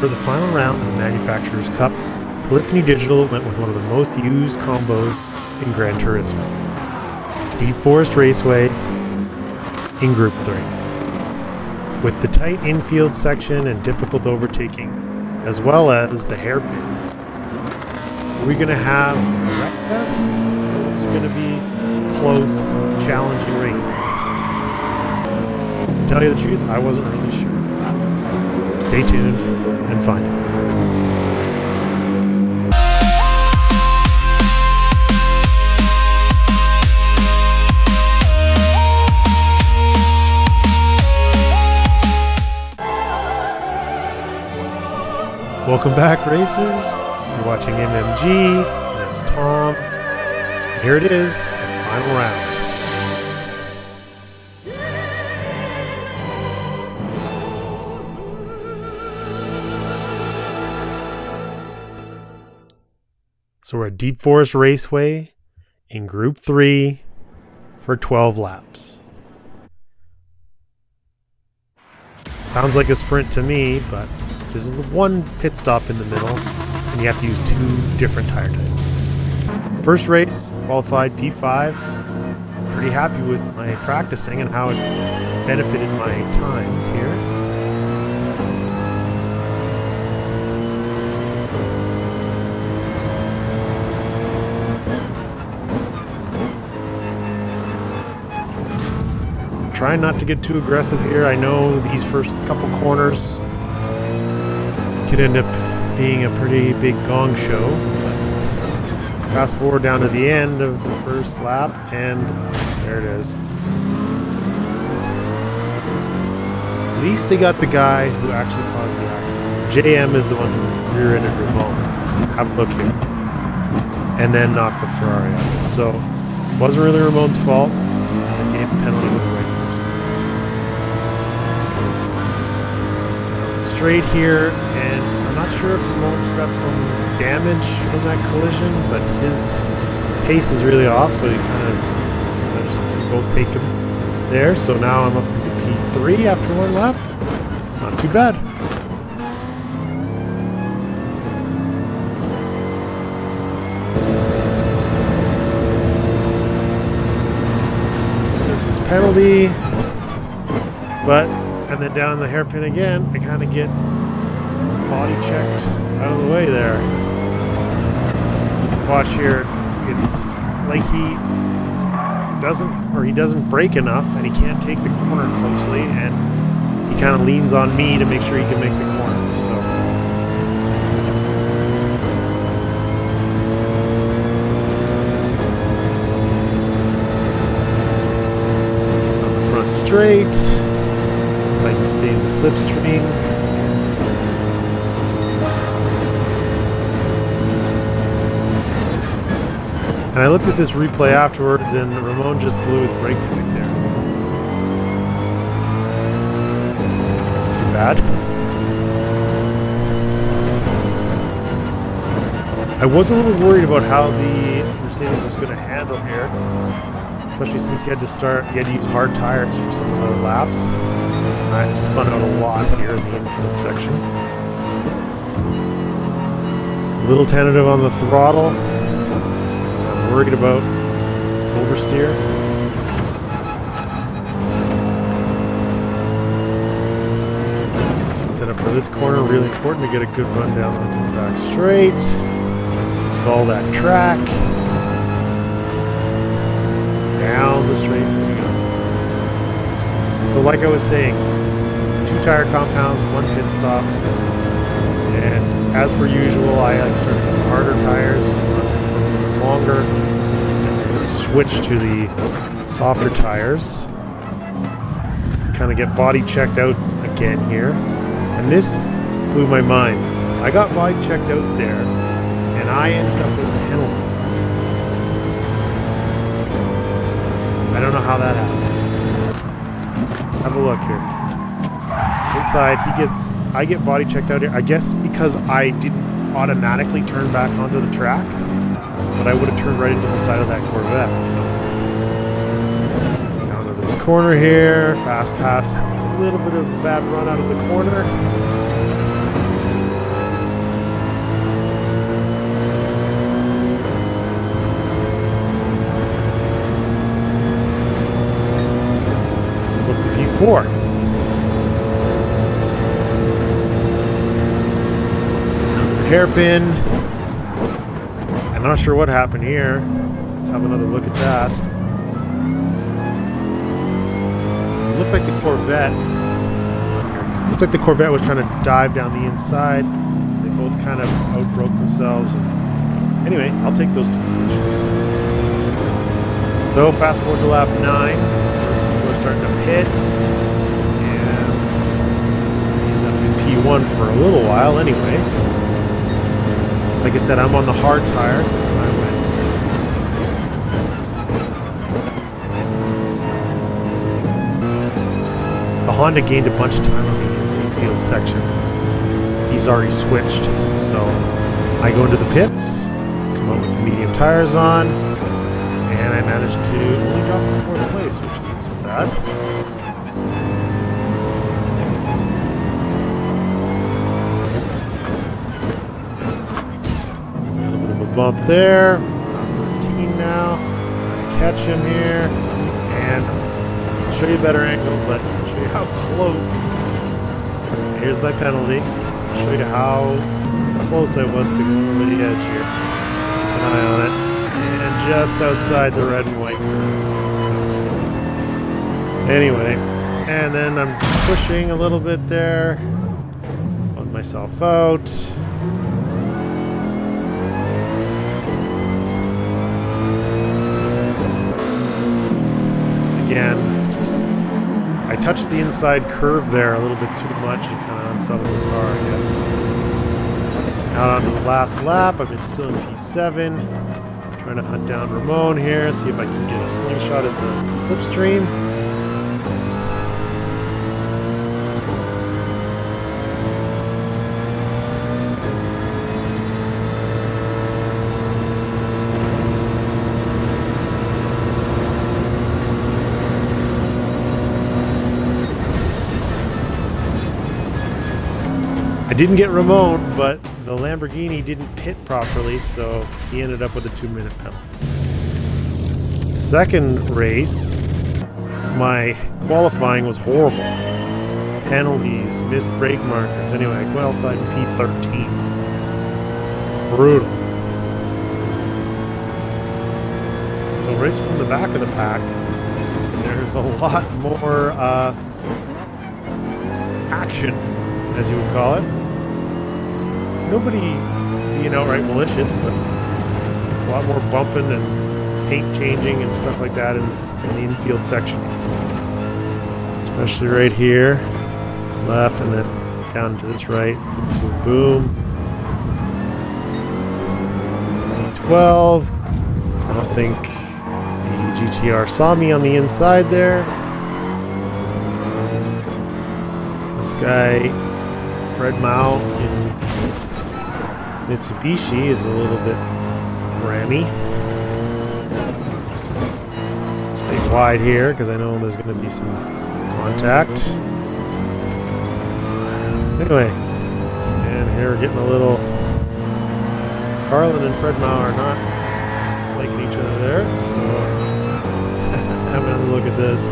For the final round of the Manufacturers' Cup, Polyphony Digital went with one of the most used combos in Gran Turismo. Deep Forest Raceway in Group 3. With the tight infield section and difficult overtaking, as well as the hairpin, are we going to have a wreck fest, or is it going to be close, challenging racing? To tell you the truth, I wasn't really sure. Stay tuned and find out. Welcome back, racers. You're watching MMG. My name's Tom. And here it is, the final round. So we're at Deep Forest Raceway in Group 3 for 12 laps. Sounds like a sprint to me, but there's one pit stop in the middle, and you have to use two different tire types. First race, qualified P5. Pretty happy with my practicing and how it benefited my times here. Trying not to get too aggressive here. I know these first couple corners could end up being a pretty big gong show. But fast forward down to the end of the first lap, and there it is. At least they got the guy who actually caused the accident. JM is the one who rear-ended Ramon. Have a look here. And then knocked the Ferrari out. So it wasn't really Ramon's fault. They gave a penalty with the right person. Straight here, and I'm not sure if Ramon's got some damage from that collision, but his pace is really off, so you kind of just both take him there. So now I'm up to P3 after one lap. Not too bad. There's his penalty, and then down in the hairpin again, I kind of get body checked out of the way there. Watch here, it's like he doesn't brake enough, and he can't take the corner closely, and he kind of leans on me to make sure he can make the corner. So on the front straight. Like to stay in the slipstream. And I looked at this replay afterwards, and Ramon just blew his brake point there. That's too bad. I was a little worried about how the Mercedes was going to handle here, especially since he had to use hard tires for some of the laps. I've spun out a lot here in the infield section. A little tentative on the throttle, because I'm worried about oversteer. Set up for this corner, really important to get a good run down onto the back straight. With all that track. Down the straight we go. So like I was saying, 2 tire compounds, 1 pit stop, and as per usual, I like start with harder tires, run for a little bit longer, and then switch to the softer tires. Kind of get body checked out again here, and this blew my mind. I got body checked out there, and I ended up with a penalty. I don't know how that happened. Have a look here. Inside, I get body checked out here. I guess because I didn't automatically turn back onto the track, but I would have turned right into the side of that Corvette. So down to this corner here. Fast Pass has a little bit of a bad run out of the corner. hairpin. I'm not sure what happened here. Let's have another look at that. It looked like the Corvette. Looked like the Corvette was trying to dive down the inside. They both kind of outbroke themselves. Anyway, I'll take those two positions. So fast forward to lap 9. We're starting to pit. And we end up in P1 for a little while anyway. Like I said, I'm on the hard tires. And I went. The Honda gained a bunch of time on me in the infield section. He's already switched. So I go into the pits, come out with the medium tires on, and I managed to only drop to 4th place, which isn't so bad. Bump there. I'm 13 now. Trying to catch him here. And I'll show you a better angle, but I'll show you how close. Here's my penalty. I'll show you how close I was to going over the edge here. Keep an eye on it. And just outside the red and white curve. So, anyway. And then I'm pushing a little bit there. Pulling myself out. Again, I touched the inside curve there a little bit too much and kind of unsettled the car, I guess. Out onto the last lap. I've been still in P7. Trying to hunt down Ramon here, see if I can get a slingshot at the slipstream. I didn't get Ramon, but the Lamborghini didn't pit properly, so he ended up with a 2-minute penalty. Second race, my qualifying was horrible. Penalties, missed brake markers. Anyway, I qualified in P13. Brutal. So race from the back of the pack, there's a lot more action, as you would call it. Nobody being outright malicious, but a lot more bumping and paint changing and stuff like that in the infield section. Especially right here, left, and then down to this right. Boom, boom. 12. I don't think the GTR saw me on the inside there. This guy, Fred Mao in Mitsubishi, is a little bit rammy. Stay wide here because I know there's going to be some contact. Anyway, and here we're getting a little. Carlin and Fred Mao are not liking each other there, so have another look at this.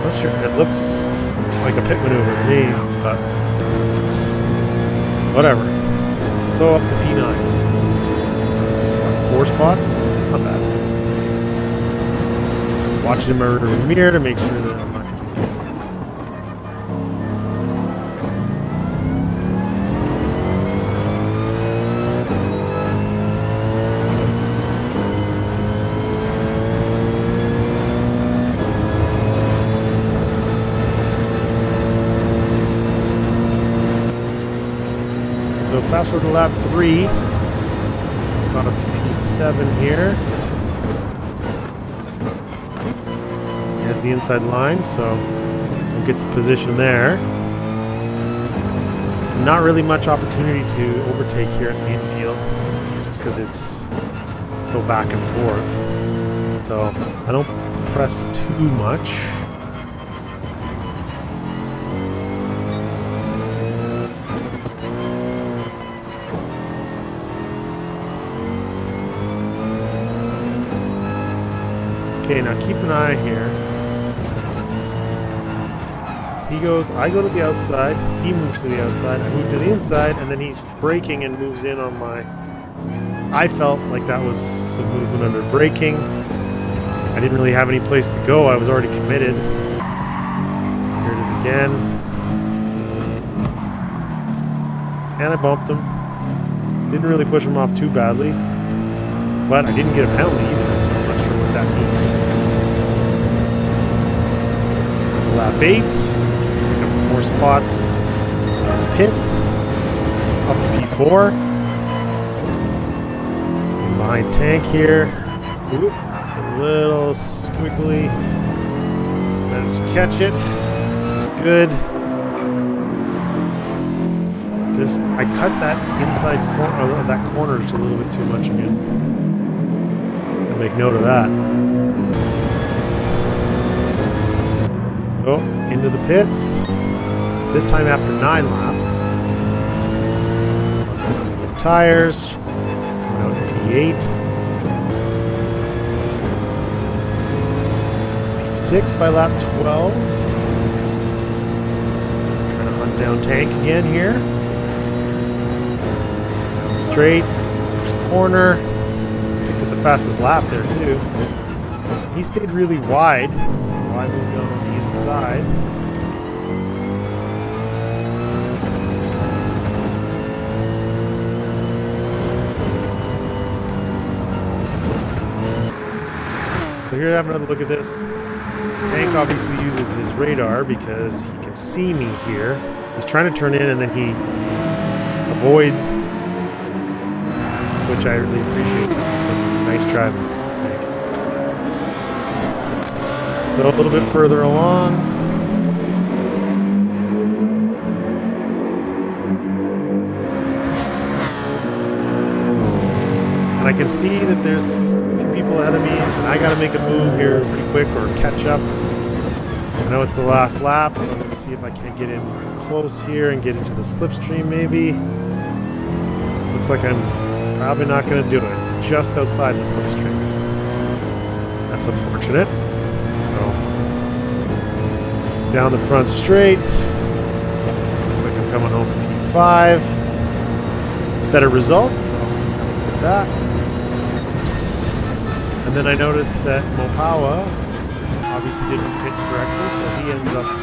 Not sure, it looks like a pit maneuver to me, but whatever. So up to P9. That's what, 4 spots? Not bad. Watching my rear mirror to make sure that I'm not going to be. So fast forward to lap 3. Got up to P7 here. He has the inside line, so we'll get the position there. Not really much opportunity to overtake here at the infield, just because it's so back and forth. So I don't press too much. Okay, now keep an eye here. he goes, I go to the outside, he moves to the outside, I move to the inside, and then he's braking and moves in on my... I felt like that was some movement under braking. I didn't really have any place to go. I was already committed. Here it is again. And I bumped him. Didn't really push him off too badly. But I didn't get a penalty either, so I'm not sure what that means. Lap 8. Pick up some more spots. Pits. Up to P4. Behind tank here. Oop, a little squiggly. Managed to catch it, which is good. I cut that inside corner, that corner just a little bit too much again. I'll make note of that. Oh, into the pits. This time after 9 laps. Tires. Coming out to P8. P6 by lap 12. Trying to hunt down tank again here. Straight, first corner, picked up the fastest lap there too. He stayed really wide, so I moved on the inside. So here, have another look at this. Tank obviously uses his radar because he can see me here. He's trying to turn in and then he avoids, which I really appreciate. That's nice driving. So a little bit further along. And I can see that there's a few people ahead of me, and I got to make a move here pretty quick or catch up. I know it's the last lap, so I'm going to see if I can get in close here and get into the slipstream maybe. Looks like I'm probably not going to do it. Just outside the slipstream. That's unfortunate. So, down the front straight. Looks like I'm coming home to P5. Better results. So with that. And then I noticed that Mopawa obviously didn't pit correctly, so he ends up with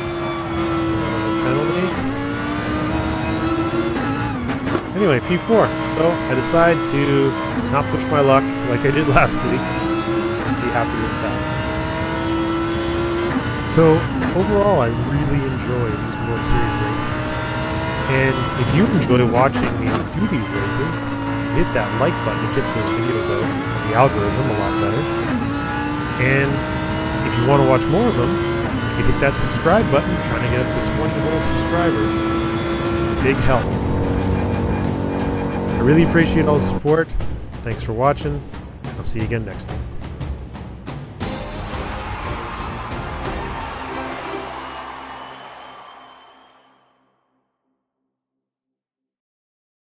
a penalty. Anyway, P4. So I decide to not push my luck like I did last week. Just be happy with that. So overall, I really enjoy these World Series races. And if you enjoy watching me do these races, hit that like button. It gets those videos out, the algorithm a lot better. And if you want to watch more of them, you can hit that subscribe button. I'm trying to get up to 20 whole subscribers. Big help. I really appreciate all the support. Thanks for watching. I'll see you again next time.